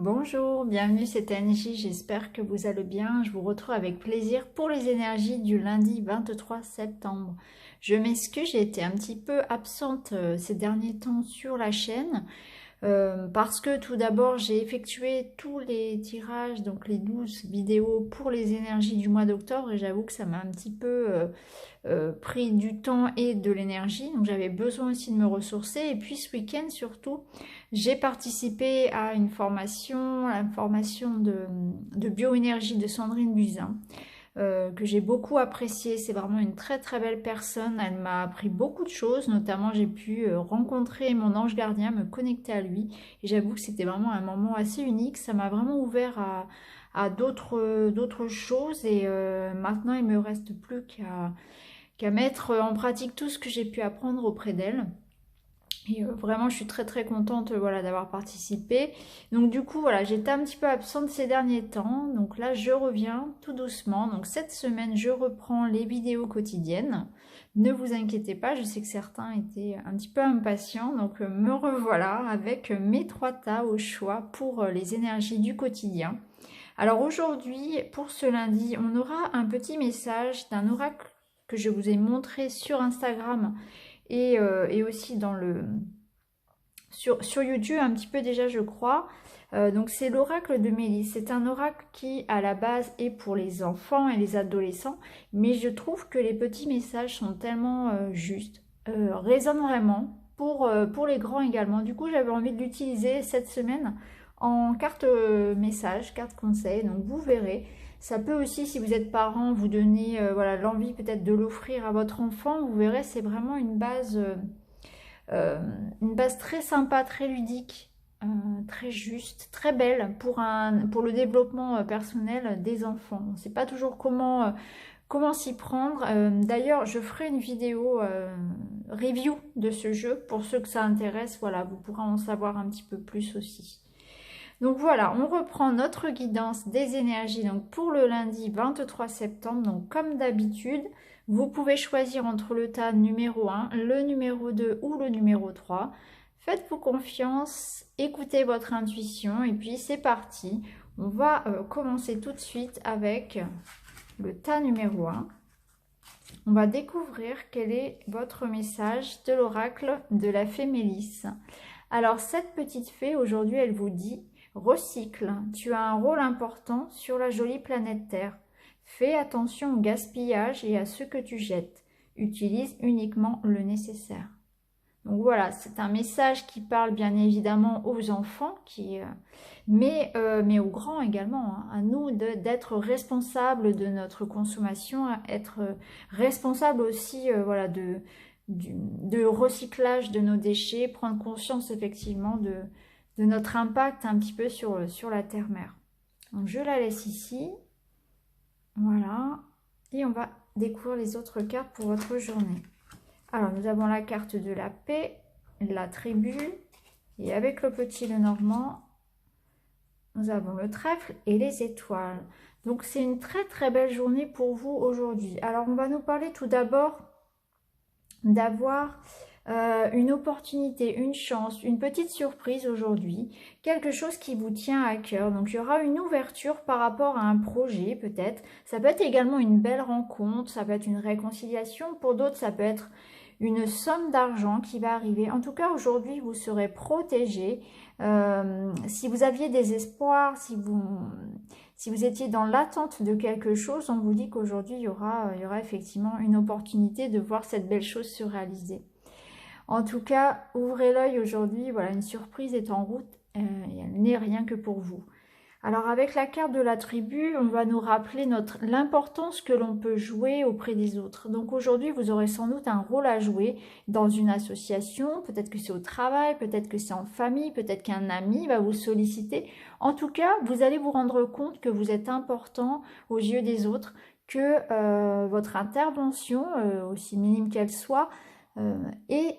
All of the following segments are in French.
Bonjour, bienvenue, c'est Angie, j'espère que vous allez bien. Je vous retrouve avec plaisir pour les énergies du lundi 23 septembre. Je m'excuse, j'ai été un petit peu absente ces derniers temps sur la chaîne parce que tout d'abord j'ai effectué tous les tirages, donc les 12 vidéos pour les énergies du mois d'octobre et j'avoue que ça m'a un petit peu pris du temps et de l'énergie, donc j'avais besoin aussi de me ressourcer. Et puis ce week-end surtout, j'ai participé à une formation, la formation de bioénergie de Sandrine Buzyn, que j'ai beaucoup appréciée. C'est vraiment une très très belle personne, elle m'a appris beaucoup de choses, notamment j'ai pu rencontrer mon ange gardien, me connecter à lui, et j'avoue que c'était vraiment un moment assez unique, ça m'a vraiment ouvert à d'autres choses, et maintenant il me reste plus qu'à mettre en pratique tout ce que j'ai pu apprendre auprès d'elle. Et vraiment, je suis très très contente voilà, d'avoir participé. Donc du coup, voilà, j'étais un petit peu absente ces derniers temps. Donc là, je reviens tout doucement. Donc cette semaine, je reprends les vidéos quotidiennes. Ne vous inquiétez pas, je sais que certains étaient un petit peu impatients. Donc me revoilà avec mes 3 tas au choix pour les énergies du quotidien. Alors aujourd'hui, pour ce lundi, on aura un petit message d'un oracle que je vous ai montré sur Instagram et aussi sur YouTube un petit peu déjà, je crois. Donc c'est l'oracle de Mélisse. C'est un oracle qui à la base est pour les enfants et les adolescents, mais je trouve que les petits messages sont tellement justes, résonnent vraiment pour les grands également. Du coup, j'avais envie de l'utiliser cette semaine en carte message, carte conseil. Donc vous verrez. Ça peut aussi, si vous êtes parent, vous donner voilà, l'envie peut-être de l'offrir à votre enfant. Vous verrez, c'est vraiment une base très sympa, très ludique, très juste, très belle pour le développement personnel des enfants. On ne sait pas toujours comment s'y prendre. D'ailleurs, je ferai une vidéo review de ce jeu. Pour ceux que ça intéresse, voilà, vous pourrez en savoir un petit peu plus aussi. Donc voilà, on reprend notre guidance des énergies donc pour le lundi 23 septembre. Donc comme d'habitude, vous pouvez choisir entre le tas numéro 1, le numéro 2 ou le numéro 3. Faites-vous confiance, écoutez votre intuition et puis c'est parti. On va commencer tout de suite avec le tas numéro 1. On va découvrir quel est votre message de l'oracle de la fée Mélisse. Alors cette petite fée, aujourd'hui, elle vous dit: recycle, tu as un rôle important sur la jolie planète Terre. Fais attention au gaspillage et à ce que tu jettes. Utilise uniquement le nécessaire. Donc voilà, c'est un message qui parle bien évidemment aux enfants, mais aux grands également, hein. À nous d'être responsables de notre consommation, être responsables aussi voilà, de recyclage de nos déchets, prendre conscience effectivement de notre impact un petit peu sur la terre-mère. Donc je la laisse ici, voilà, et on va découvrir les autres cartes pour votre journée. Alors, nous avons la carte de la paix, la tribu, et avec le petit Lenormand, nous avons le trèfle et les étoiles. Donc, c'est une très très belle journée pour vous aujourd'hui. Alors, on va nous parler tout d'abord d'avoir une opportunité, une chance, une petite surprise aujourd'hui, quelque chose qui vous tient à cœur. Donc il y aura une ouverture par rapport à un projet peut-être. Ça peut être également une belle rencontre, ça peut être une réconciliation. Pour d'autres, ça peut être une somme d'argent qui va arriver. En tout cas, aujourd'hui, vous serez protégé. Si vous aviez des espoirs, si vous étiez dans l'attente de quelque chose, on vous dit qu'aujourd'hui, il y aura effectivement une opportunité de voir cette belle chose se réaliser. En tout cas, ouvrez l'œil aujourd'hui, voilà, une surprise est en route et elle n'est rien que pour vous. Alors avec la carte de la tribu, on va nous rappeler l'importance que l'on peut jouer auprès des autres. Donc aujourd'hui, vous aurez sans doute un rôle à jouer dans une association, peut-être que c'est au travail, peut-être que c'est en famille, peut-être qu'un ami va vous solliciter. En tout cas, vous allez vous rendre compte que vous êtes important aux yeux des autres, que votre intervention, aussi minime qu'elle soit, est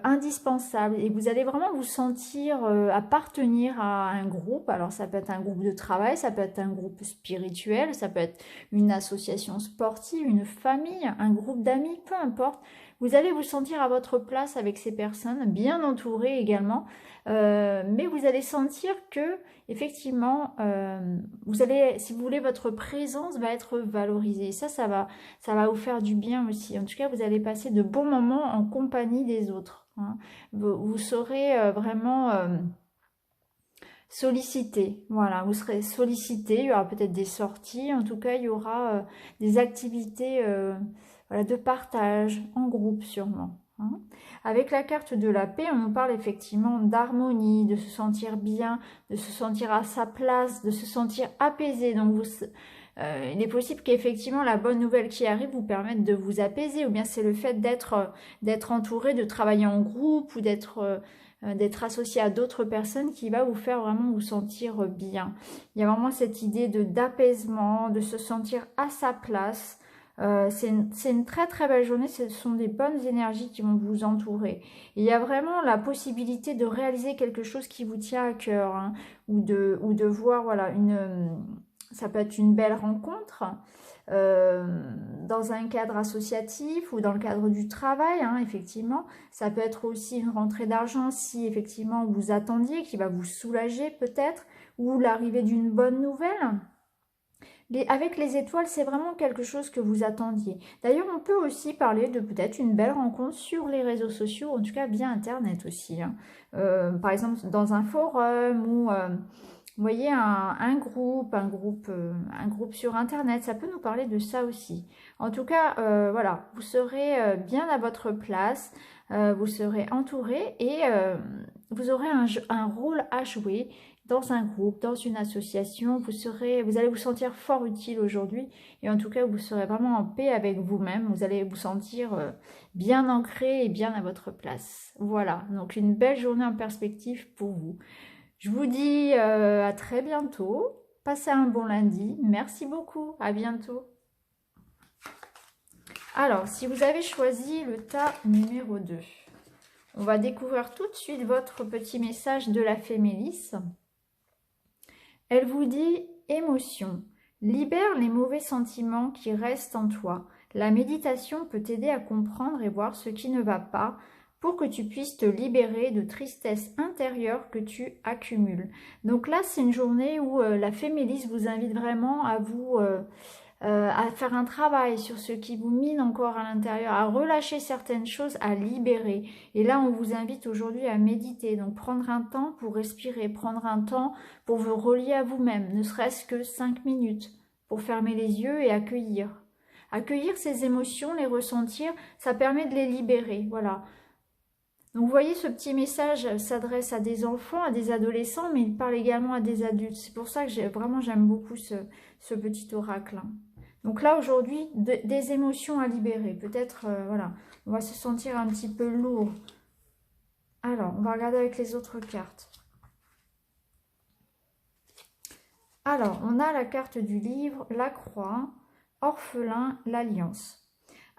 indispensable et vous allez vraiment vous sentir appartenir à un groupe. Alors ça peut être un groupe de travail, ça peut être un groupe spirituel, ça peut être une association sportive, une famille, un groupe d'amis, peu importe. Vous allez vous sentir à votre place avec ces personnes, bien entourées également, mais vous allez sentir que effectivement, vous allez, si vous voulez, votre présence va être valorisée. Ça va vous faire du bien aussi. En tout cas, vous allez passer de bons moments en compagnie des autres, hein. Vous serez vraiment sollicité. Voilà, vous serez sollicité. Il y aura peut-être des sorties. En tout cas, il y aura des activités voilà, de partage en groupe sûrement, hein. Avec la carte de la paix, on nous parle effectivement d'harmonie, de se sentir bien, de se sentir à sa place, de se sentir apaisé. Donc il est possible qu'effectivement la bonne nouvelle qui arrive vous permette de vous apaiser, ou bien c'est le fait d'être entouré, de travailler en groupe, ou d'être associé à d'autres personnes qui va vous faire vraiment vous sentir bien. Il y a vraiment cette idée d'apaisement, de se sentir à sa place. C'est une très très belle journée, ce sont des bonnes énergies qui vont vous entourer. Et il y a vraiment la possibilité de réaliser quelque chose qui vous tient à cœur, hein, ou de voir, voilà, ça peut être une belle rencontre dans un cadre associatif ou dans le cadre du travail, hein, effectivement. Ça peut être aussi une rentrée d'argent si effectivement vous attendiez, qui va vous soulager peut-être, ou l'arrivée d'une bonne nouvelle. Avec les étoiles, c'est vraiment quelque chose que vous attendiez. D'ailleurs, on peut aussi parler de peut-être une belle rencontre sur les réseaux sociaux, en tout cas via Internet aussi, hein. Par exemple, dans un forum ou, vous voyez, un groupe sur Internet, ça peut nous parler de ça aussi. En tout cas, voilà, vous serez bien à votre place, vous serez entouré et vous aurez un rôle à jouer dans un groupe, dans une association. Vous allez vous sentir fort utile aujourd'hui et en tout cas, vous serez vraiment en paix avec vous-même. Vous allez vous sentir bien ancré et bien à votre place. Voilà, donc une belle journée en perspective pour vous. Je vous dis à très bientôt. Passez un bon lundi. Merci beaucoup. À bientôt. Alors, si vous avez choisi le tas numéro 2, on va découvrir tout de suite votre petit message de la fée Mélisse. Elle vous dit « Émotion, libère les mauvais sentiments qui restent en toi. La méditation peut t'aider à comprendre et voir ce qui ne va pas pour que tu puisses te libérer de tristesse intérieure que tu accumules. » Donc là, c'est une journée où la fée Mélisse vous invite vraiment à faire un travail sur ce qui vous mine encore à l'intérieur, à relâcher certaines choses, à libérer. Et là, on vous invite aujourd'hui à méditer, donc prendre un temps pour respirer, prendre un temps pour vous relier à vous-même, ne serait-ce que 5 minutes, pour fermer les yeux et accueillir. Accueillir ces émotions, les ressentir, ça permet de les libérer, voilà. Donc vous voyez, ce petit message s'adresse à des enfants, à des adolescents, mais il parle également à des adultes. C'est pour ça que j'aime beaucoup ce petit oracle, hein. Donc là, aujourd'hui, des émotions à libérer. Peut-être, voilà, on va se sentir un petit peu lourd. Alors, on va regarder avec les autres cartes. Alors, on a la carte du livre, la croix, orphelin, l'alliance.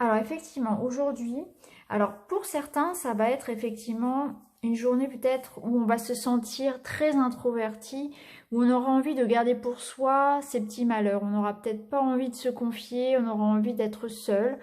Alors, effectivement, aujourd'hui, alors pour certains, ça va être effectivement une journée peut-être où on va se sentir très introverti, où on aura envie de garder pour soi ses petits malheurs. On n'aura peut-être pas envie de se confier, on aura envie d'être seul.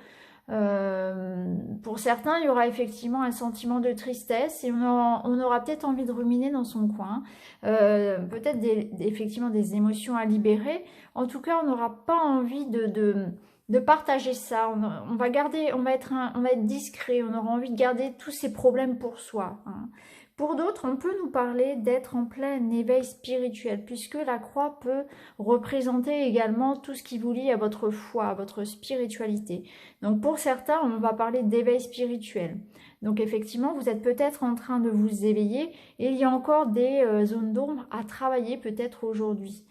Pour certains, il y aura effectivement un sentiment de tristesse et on aura peut-être envie de ruminer dans son coin. Peut-être effectivement des émotions à libérer. En tout cas, on n'aura pas envie de partager ça. On va être discret, on aura envie de garder tous ces problèmes pour soi, hein. Pour d'autres, on peut nous parler d'être en plein éveil spirituel, puisque la croix peut représenter également tout ce qui vous lie à votre foi, à votre spiritualité. Donc pour certains, on va parler d'éveil spirituel. Donc effectivement, vous êtes peut-être en train de vous éveiller et il y a encore des zones d'ombre à travailler peut-être aujourd'hui.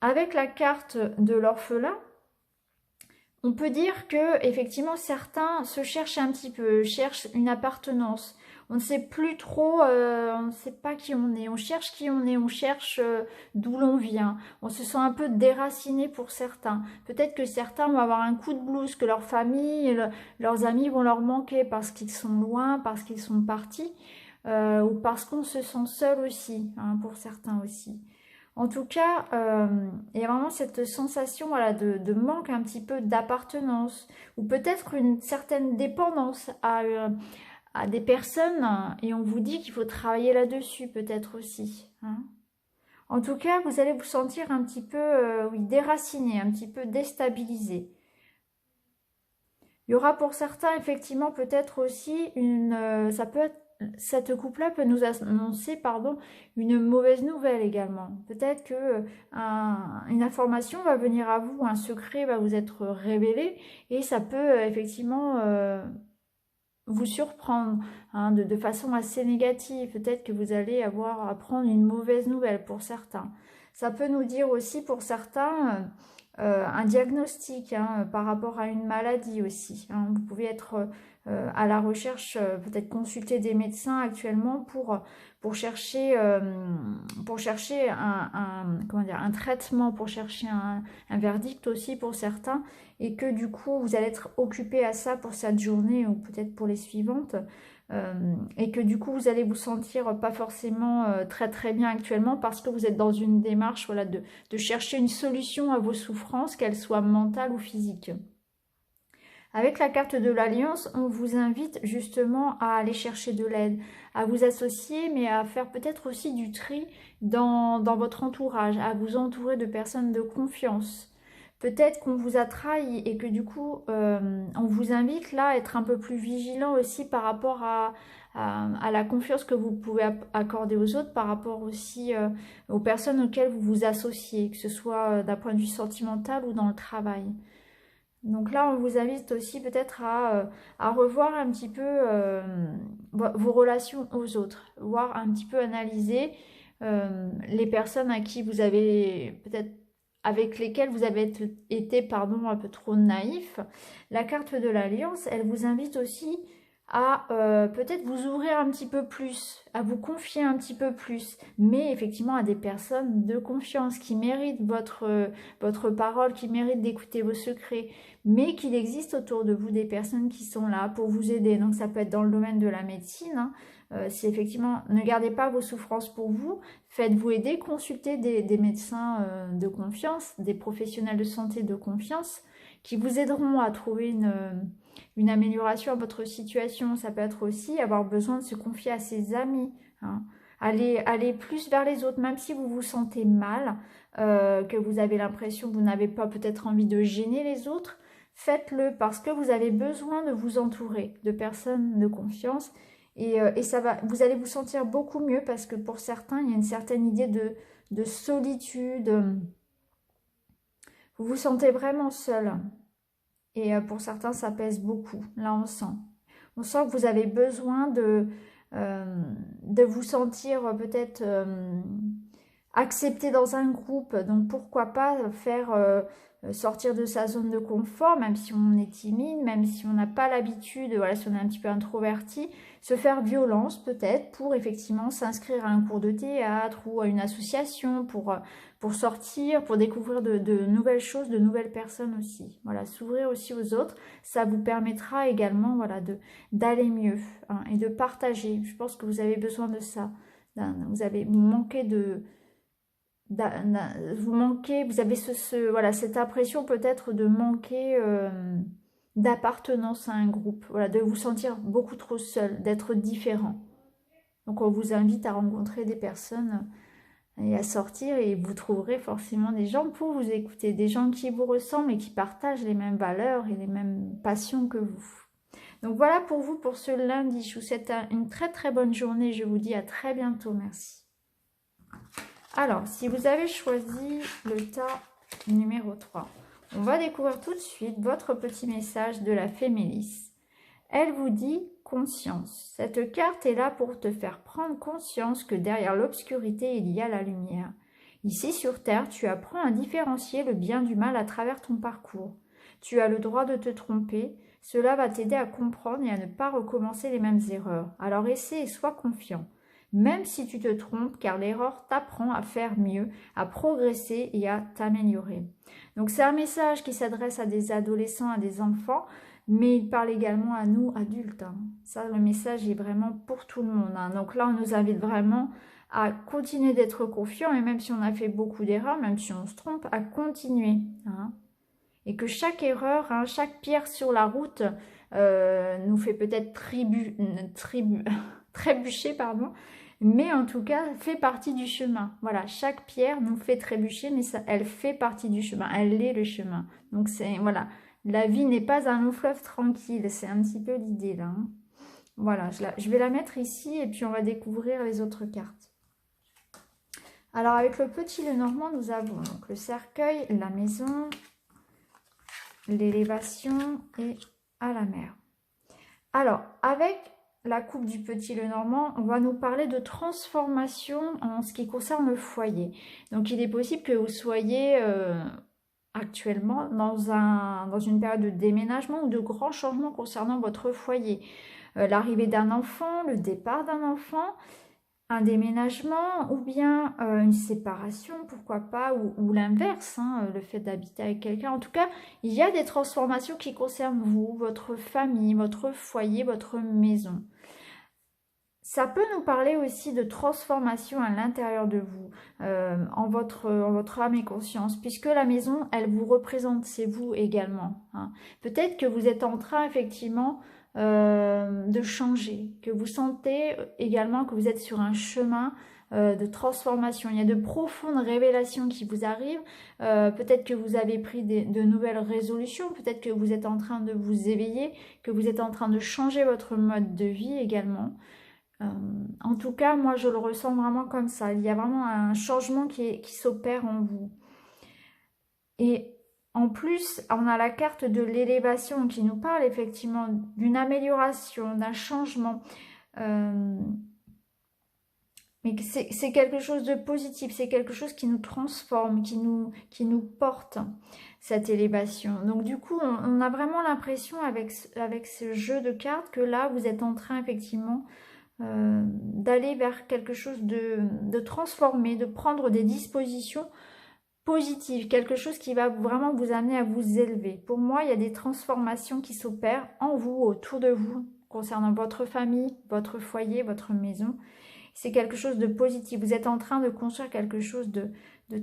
Avec la carte de l'orphelin, on peut dire que effectivement certains se cherchent un petit peu, cherchent une appartenance. On ne sait plus trop, on ne sait pas qui on est. On cherche qui on est, on cherche d'où l'on vient. On se sent un peu déraciné pour certains. Peut-être que certains vont avoir un coup de blues, que leur famille, leurs amis vont leur manquer parce qu'ils sont loin, parce qu'ils sont partis, ou parce qu'on se sent seul aussi, hein, pour certains aussi. En tout cas, il y a vraiment cette sensation voilà, de manque un petit peu d'appartenance ou peut-être une certaine dépendance à des personnes et on vous dit qu'il faut travailler là-dessus peut-être aussi. Hein. En tout cas, vous allez vous sentir un petit peu oui, déraciné, un petit peu déstabilisé. Il y aura pour certains effectivement peut-être aussi ça peut être, cette coupe-là peut nous annoncer pardon, une mauvaise nouvelle également. Peut-être que une information va venir à vous, un secret va vous être révélé et ça peut effectivement vous surprendre hein, de façon assez négative. Peut-être que vous allez apprendre une mauvaise nouvelle pour certains. Ça peut nous dire aussi pour certains un diagnostic hein, par rapport à une maladie aussi. Hein. Vous pouvez être à la recherche, peut-être consulter des médecins actuellement pour chercher comment dire, un traitement, pour chercher un verdict aussi pour certains et que du coup vous allez être occupé à ça pour cette journée ou peut-être pour les suivantes et que du coup vous allez vous sentir pas forcément très très bien actuellement parce que vous êtes dans une démarche voilà, de chercher une solution à vos souffrances, qu'elles soient mentales ou physiques. Avec la carte de l'Alliance, on vous invite justement à aller chercher de l'aide, à vous associer, mais à faire peut-être aussi du tri dans votre entourage, à vous entourer de personnes de confiance. Peut-être qu'on vous a trahi et que du coup, on vous invite là à être un peu plus vigilant aussi par rapport à la confiance que vous pouvez accorder aux autres, par rapport aussi aux personnes auxquelles vous vous associez, que ce soit d'un point de vue sentimental ou dans le travail. Donc là, on vous invite aussi peut-être à revoir un petit peu vos relations aux autres, voir un petit peu analyser les personnes à qui vous avez peut-être avec lesquelles vous avez été pardon, un peu trop naïf. La carte de l'Alliance, elle vous invite aussi à peut-être vous ouvrir un petit peu plus, à vous confier un petit peu plus, mais effectivement à des personnes de confiance qui méritent votre parole, qui méritent d'écouter vos secrets, mais qu'il existe autour de vous des personnes qui sont là pour vous aider. Donc ça peut être dans le domaine de la médecine, hein. Si effectivement, ne gardez pas vos souffrances pour vous, faites-vous aider, consultez des médecins de confiance, des professionnels de santé de confiance, qui vous aideront à trouver une amélioration à votre situation. Ça peut être aussi avoir besoin de se confier à ses amis, hein. Aller plus vers les autres, même si vous vous sentez mal, que vous avez l'impression que vous n'avez pas peut-être envie de gêner les autres, faites-le parce que vous avez besoin de vous entourer de personnes de confiance et vous allez vous sentir beaucoup mieux parce que pour certains, il y a une certaine idée de solitude. Vous vous sentez vraiment seul. Et pour certains, ça pèse beaucoup. Là, on sent. On sent que vous avez besoin de vous sentir peut-être accepté dans un groupe. Donc, pourquoi pas faire sortir de sa zone de confort, même si on est timide, même si on n'a pas l'habitude, voilà, si on est un petit peu introverti, se faire violence peut-être pour effectivement s'inscrire à un cours de théâtre ou à une association pour sortir, pour découvrir de nouvelles choses, de nouvelles personnes aussi. Voilà, s'ouvrir aussi aux autres, ça vous permettra également voilà, d'aller mieux hein, et de partager. Je pense que vous avez besoin de ça. Vous manquez vous avez voilà, cette impression peut-être de manquer d'appartenance à un groupe, voilà, de vous sentir beaucoup trop seul, d'être différent. Donc on vous invite à rencontrer des personnes et à sortir et vous trouverez forcément des gens pour vous écouter, des gens qui vous ressemblent et qui partagent les mêmes valeurs et les mêmes passions que vous. Donc voilà pour vous pour ce lundi. Je vous souhaite une très très bonne journée. Je vous dis à très bientôt. Merci. Alors, si vous avez choisi le tas numéro 3, on va découvrir tout de suite votre petit message de la fée Mélisse. Elle vous dit conscience. Cette carte est là pour te faire prendre conscience que derrière l'obscurité, il y a la lumière. Ici sur Terre, tu apprends à différencier le bien du mal à travers ton parcours. Tu as le droit de te tromper. Cela va t'aider à comprendre et à ne pas recommencer les mêmes erreurs. Alors essaie et sois confiant. Même si tu te trompes, car l'erreur t'apprend à faire mieux, à progresser et à t'améliorer. Donc c'est un message qui s'adresse à des adolescents, à des enfants, mais il parle également à nous, adultes. Ça, le message est vraiment pour tout le monde. Donc là, on nous invite vraiment à continuer d'être confiant, et même si on a fait beaucoup d'erreurs, même si on se trompe, à continuer. Hein. Et que chaque erreur, hein, chaque pierre sur la route nous fait peut-être trébucher, pardon, mais en tout cas fait partie du chemin. Voilà, chaque pierre nous fait trébucher, mais ça, elle fait partie du chemin, elle est le chemin. Donc c'est, voilà, la vie n'est pas un long fleuve tranquille, c'est un petit peu l'idée là. Hein. Voilà, je vais la mettre ici et puis on va découvrir les autres cartes. Alors avec le petit Lenormand, nous avons donc le cercueil, la maison, l'élévation et à la mer. Alors, avec la coupe du petit Lenormand, on va nous parler de transformation en ce qui concerne le foyer. Donc, il est possible que vous soyez actuellement dans une période de déménagement ou de grands changements concernant votre foyer. L'arrivée d'un enfant, le départ d'un enfant, un déménagement ou bien une séparation, pourquoi pas, ou l'inverse, hein, le fait d'habiter avec quelqu'un. En tout cas, il y a des transformations qui concernent vous, votre famille, votre foyer, votre maison. Ça peut nous parler aussi de transformation à l'intérieur de vous, en votre âme et conscience, puisque la maison, elle vous représente, c'est vous également. Hein. Peut-être que vous êtes en train, effectivement, de changer, que vous sentez également que vous êtes sur un chemin de transformation. Il y a de profondes révélations qui vous arrivent. Peut-être que vous avez pris de nouvelles résolutions, peut-être que vous êtes en train de vous éveiller, que vous êtes en train de changer votre mode de vie également. En tout cas, moi, je le ressens vraiment comme ça. Il y a vraiment un changement qui s'opère en vous. Et en plus, on a la carte de l'élévation qui nous parle effectivement d'une amélioration, d'un changement. Mais c'est quelque chose de positif, c'est quelque chose qui nous transforme, qui nous porte, cette élévation. Donc du coup, on a vraiment l'impression avec ce jeu de cartes que là, vous êtes en train effectivement d'aller vers quelque chose de transformé, de prendre des dispositions positives, quelque chose qui va vraiment vous amener à vous élever. Pour moi, il y a des transformations qui s'opèrent en vous, autour de vous, concernant votre famille, votre foyer, votre maison. C'est quelque chose de positif. Vous êtes en train de construire quelque chose de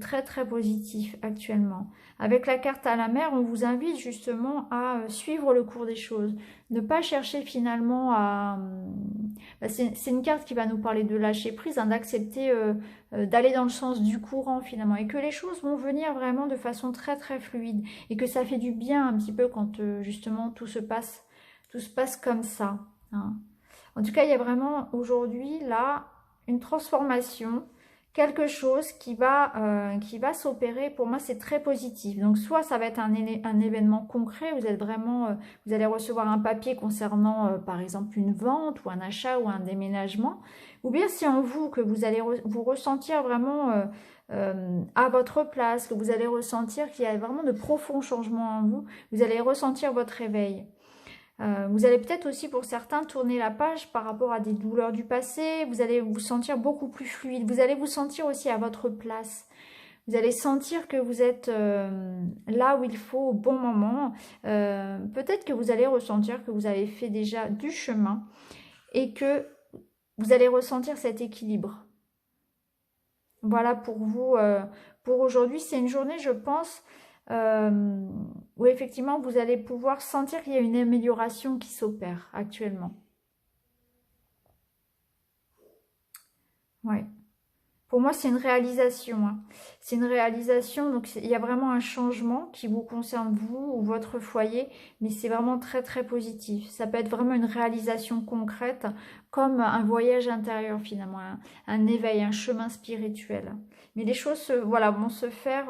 très très positif actuellement. Avec la carte à la mer, on vous invite justement à suivre le cours des choses. Ne pas chercher finalement à... C'est une carte qui va nous parler de lâcher prise, hein, d'accepter d'aller dans le sens du courant finalement. Et que les choses vont venir vraiment de façon très très fluide. Et que ça fait du bien un petit peu quand justement tout se passe comme ça. Hein. En tout cas, il y a vraiment aujourd'hui là une transformation, quelque chose qui va s'opérer. Pour moi, c'est très positif. Donc, soit ça va être un événement concret, vous êtes vraiment, vous allez recevoir un papier concernant, par exemple, une vente ou un achat ou un déménagement, ou bien c'est en vous que vous allez vous ressentir vraiment à votre place, que vous allez ressentir qu'il y a vraiment de profonds changements en vous, vous allez ressentir votre réveil. Vous allez peut-être aussi pour certains tourner la page par rapport à des douleurs du passé, vous allez vous sentir beaucoup plus fluide, vous allez vous sentir aussi à votre place, vous allez sentir que vous êtes là où il faut au bon moment, peut-être que vous allez ressentir que vous avez fait déjà du chemin et que vous allez ressentir cet équilibre. Voilà pour vous, pour aujourd'hui, c'est une journée je pense où effectivement vous allez pouvoir sentir qu'il y a une amélioration qui s'opère actuellement. Ouais. Pour moi, c'est une réalisation. Hein. C'est une réalisation, donc il y a vraiment un changement qui vous concerne vous ou votre foyer, mais c'est vraiment très très positif. Ça peut être vraiment une réalisation concrète, comme un voyage intérieur finalement, un éveil, un chemin spirituel. Mais les choses voilà, vont se faire...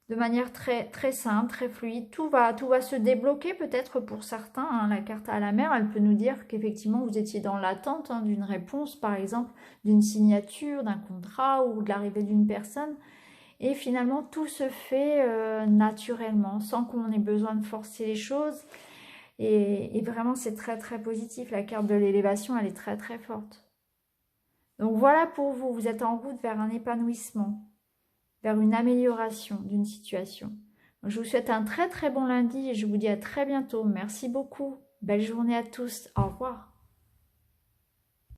de manière très, très simple, très fluide. Tout va se débloquer peut-être pour certains. Hein. La carte à la mer, elle peut nous dire qu'effectivement vous étiez dans l'attente d'une réponse, par exemple, d'une signature, d'un contrat ou de l'arrivée d'une personne. Et finalement, tout se fait naturellement, sans qu'on ait besoin de forcer les choses. Et vraiment, c'est très, très positif. La carte de l'élévation, elle est très, très forte. Donc voilà pour vous. Vous êtes en route vers un épanouissement, vers une amélioration d'une situation. Je vous souhaite un très très bon lundi et je vous dis à très bientôt. Merci beaucoup. Belle journée à tous. Au revoir.